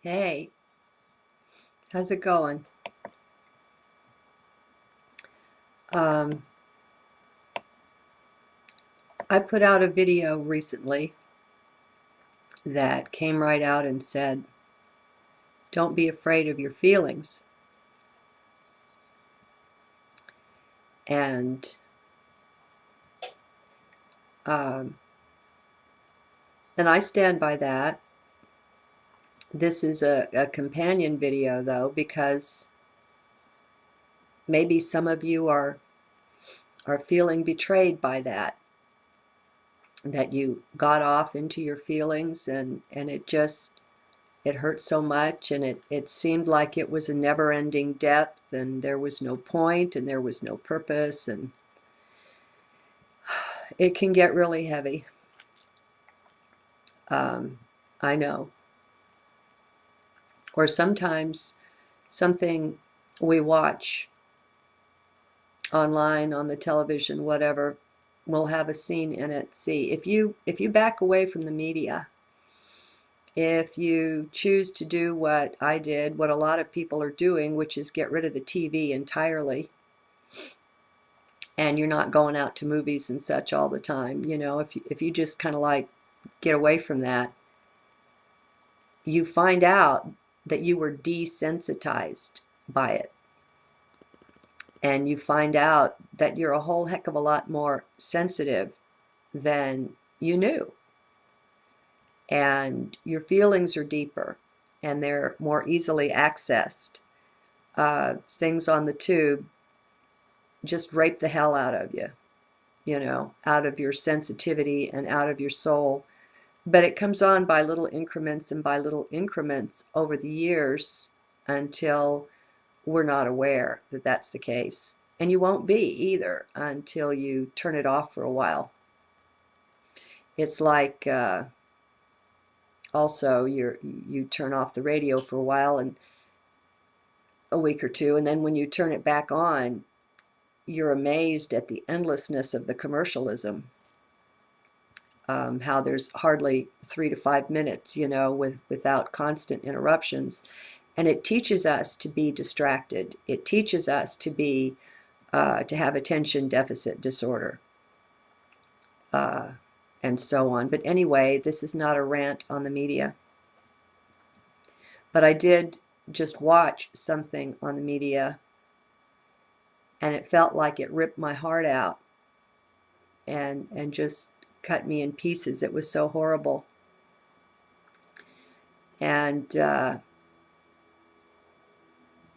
Hey, how's it going? Um, I put out a video recently that came right out and said, don't be afraid of your feelings. And um, and I stand by that. This is a companion video, though, because maybe some of you are feeling betrayed by that you got off into your feelings and it hurt so much, and it seemed like it was a never-ending depth, and there was no point and there was no purpose, and it can get really heavy. I know. Or sometimes something we watch online, on the television, whatever, will have a scene in it. See, if you back away from the media, if you choose to do what I did, what a lot of people are doing, which is get rid of the TV entirely, and you're not going out to movies and such all the time, if you just kind of like get away from that, you find out that you were desensitized by it. And you find out that you're a whole heck of a lot more sensitive than you knew. And your feelings are deeper and they're more easily accessed. Things on the tube just rape the hell out of you, out of your sensitivity and out of your soul. But it comes on by little increments and by little increments over the years until we're not aware that that's the case. And you won't be either until you turn it off for a while. It's like also you turn off the radio for a while, and a week or two, and then when you turn it back on, you're amazed at the endlessness of the commercialism. How there's hardly 3 to 5 minutes, without constant interruptions. And it teaches us to be distracted. It teaches us to have attention deficit disorder, and so on. But anyway, this is not a rant on the media. But I did just watch something on the media, and it felt like it ripped my heart out and just cut me in pieces. It was so horrible. And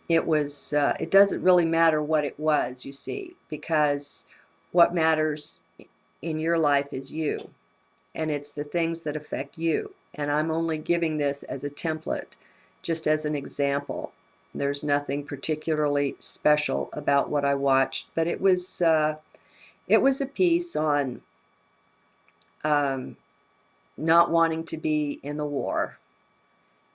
it doesn't really matter what it was, you see, because what matters in your life is you, and it's the things that affect you. And I'm only giving this as a template, just as an example. There's nothing particularly special about what I watched, but it was a piece on not wanting to be in the war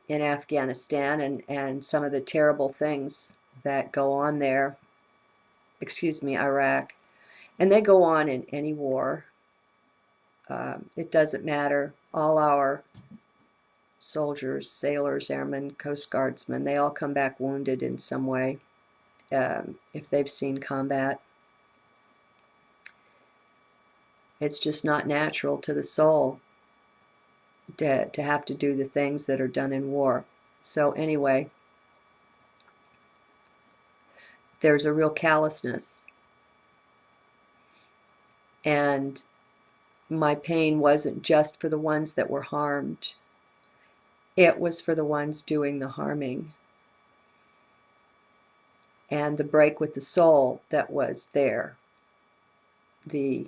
in Afghanistan and some of the terrible things that go on there. Iraq. And they go on in any war. It doesn't matter. All our soldiers, sailors, airmen, Coast Guardsmen, they all come back wounded in some way, if they've seen combat. It's just not natural to the soul to have to do the things that are done in war. So anyway, there's a real callousness. And my pain wasn't just for the ones that were harmed. It was for the ones doing the harming. And the break with the soul that was there. The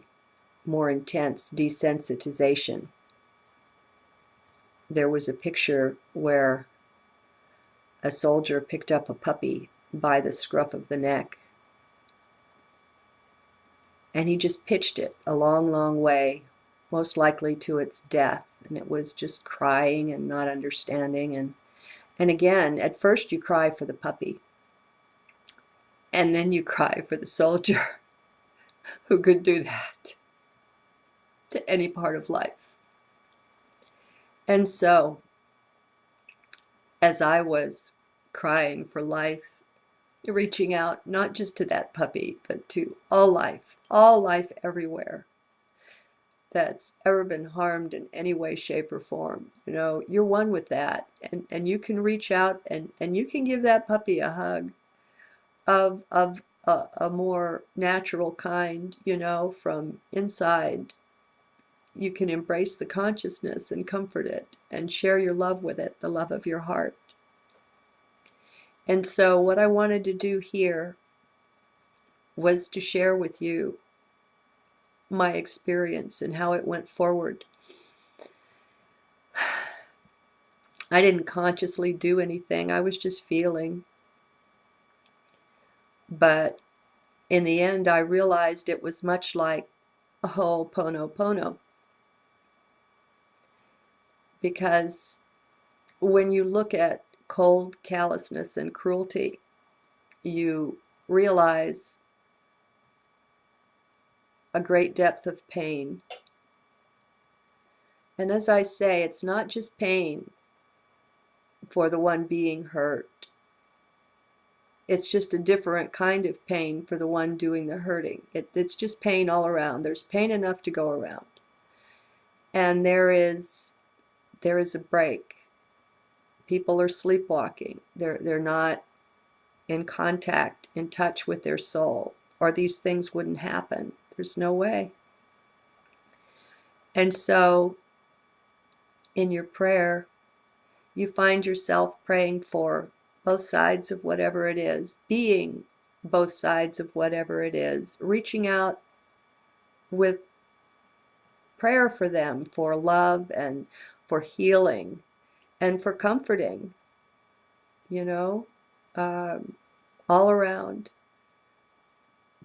more intense desensitization. There was a picture where a soldier picked up a puppy by the scruff of the neck, and he just pitched it a long, long way, most likely to its death, and it was just crying and not understanding. And again, at first you cry for the puppy, and then you cry for the soldier who could do that to any part of life. And so as I was crying for life, reaching out not just to that puppy, but to all life everywhere that's ever been harmed in any way, shape, or form. You know, you're one with that. And you can reach out and you can give that puppy a hug of a more natural kind, you know, from inside. You can embrace the consciousness and comfort it and share your love with it, the love of your heart. And so what I wanted to do here was to share with you my experience and how it went forward. I didn't consciously do anything. I was just feeling. But in the end, I realized it was much like a Ho'oponopono. Because when you look at cold callousness and cruelty, you realize a great depth of pain. And as I say, it's not just pain for the one being hurt. It's just a different kind of pain for the one doing the hurting. It's just pain all around. There's pain enough to go around. And there is a break. People are sleepwalking. They're not in contact, in touch with their soul, or these things wouldn't happen. There's no way. And so in your prayer, you find yourself praying for both sides of whatever it is, being both sides of whatever it is, reaching out with prayer for them, for love and for healing and for comforting, you know, all around,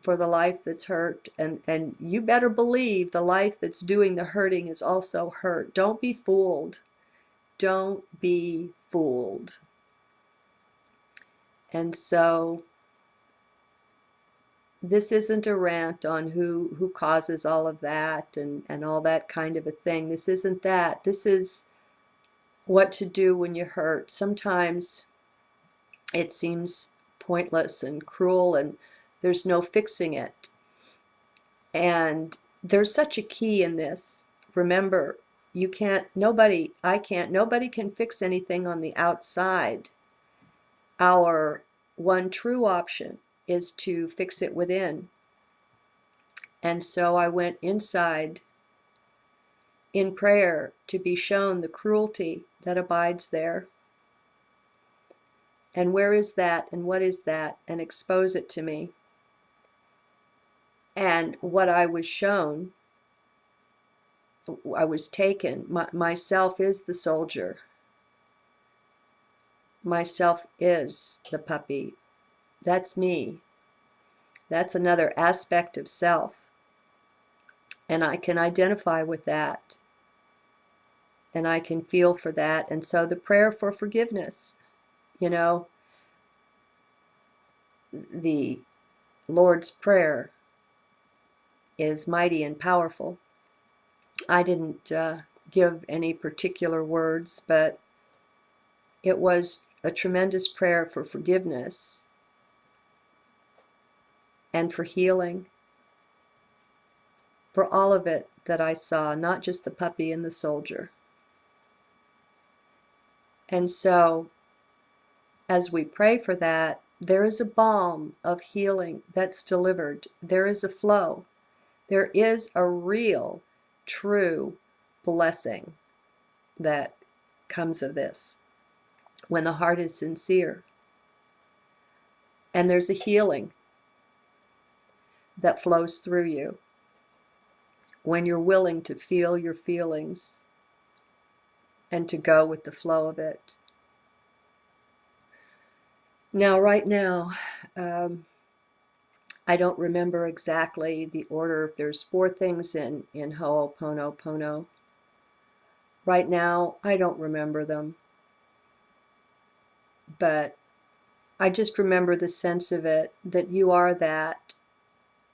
for the life that's hurt. And you better believe the life that's doing the hurting is also hurt. Don't be fooled. Don't be fooled. And so this isn't a rant on who causes all of that and all that kind of a thing. This isn't that. This is what to do when you're hurt. Sometimes it seems pointless and cruel and there's no fixing it. And there's such a key in this. Remember, nobody can fix anything on the outside. Our one true option is to fix it within. And so I went inside in prayer to be shown the cruelty that abides there. And where is that and what is that? And expose it to me. And what I was shown, I was taken. Myself is the soldier. Myself is the puppy. That's me. That's another aspect of self. And I can identify with that. And I can feel for that. And so the prayer for forgiveness, you know, the Lord's Prayer is mighty and powerful. I didn't give any particular words, but it was a tremendous prayer for forgiveness and for healing, for all of it that I saw, not just the puppy and the soldier. And so, as we pray for that, there is a balm of healing that's delivered. There is a flow. There is a real, true blessing that comes of this when the heart is sincere. And there's a healing that flows through you when you're willing to feel your feelings and to go with the flow of it. Now, right now, I don't remember exactly the order. There's 4 things in Ho'oponopono. Right now, I don't remember them. But I just remember the sense of it, that you are that,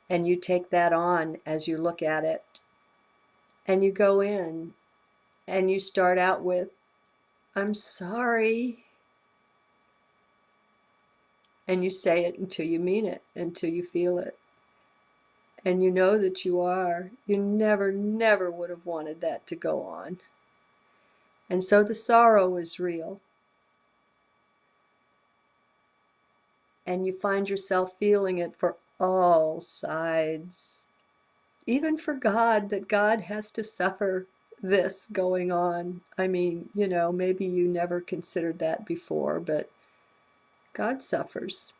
and you take that on as you look at it. And you go in, and you start out with, I'm sorry. And you say it until you mean it, until you feel it. And you know that you are. You never, never would have wanted that to go on. And so the sorrow is real. And you find yourself feeling it for all sides. Even for God, that God has to suffer this going on. I mean, you know, maybe you never considered that before, but God suffers.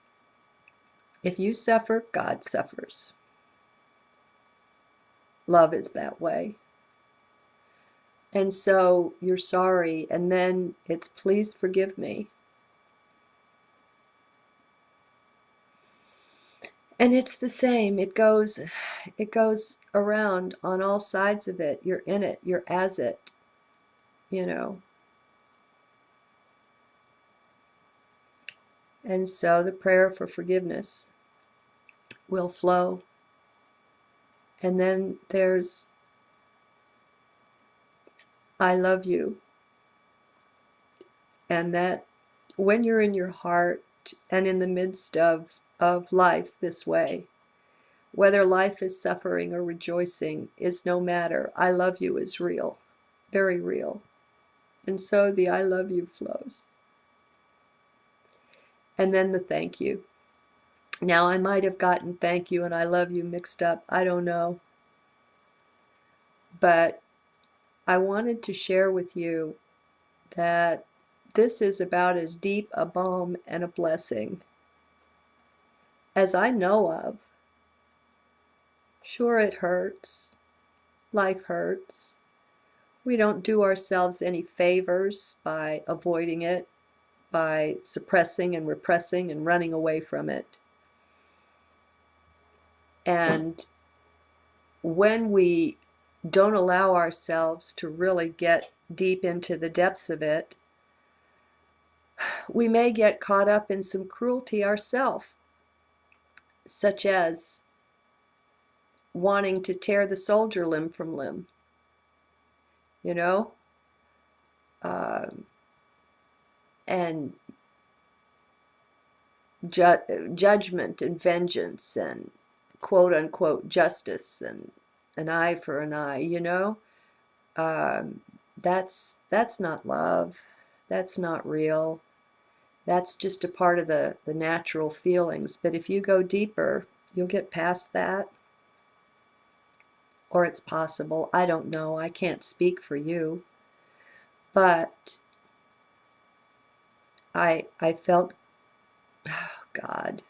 If you suffer, God suffers. Love is that way. And so you're sorry, and then it's please forgive me. And it's the same. It goes around on all sides of it. You're in it. You're as it, you know. And so the prayer for forgiveness will flow. And then there's I love you. And that when you're in your heart and in the midst of life this way, whether life is suffering or rejoicing is no matter. I love you is real, very real. And so the I love you flows. And then the thank you. Now I might have gotten thank you and I love you mixed up. I don't know. But I wanted to share with you that this is about as deep a balm and a blessing as I know of. Sure, it hurts. Life hurts. We don't do ourselves any favors by avoiding it, by suppressing and repressing and running away from it. And when we don't allow ourselves to really get deep into the depths of it, we may get caught up in some cruelty ourselves, such as wanting to tear the soldier limb from limb, you know, and judgment and vengeance and quote unquote justice and an eye for an eye, you know. That's not love. That's not real. That's just a part of the natural feelings. But if you go deeper, you'll get past that. Or it's possible. I don't know. I can't speak for you. But I felt, oh God,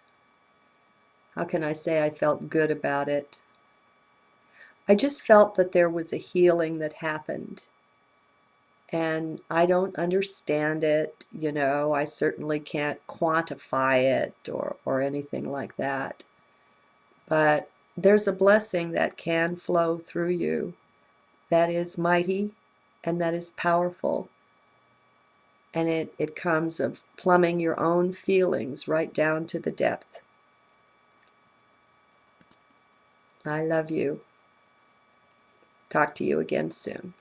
how can I say I felt good about it? I just felt that there was a healing that happened. And I don't understand it, you know, I certainly can't quantify it or anything like that. But there's a blessing that can flow through you that is mighty and that is powerful. And it comes of plumbing your own feelings right down to the depth. I love you. Talk to you again soon.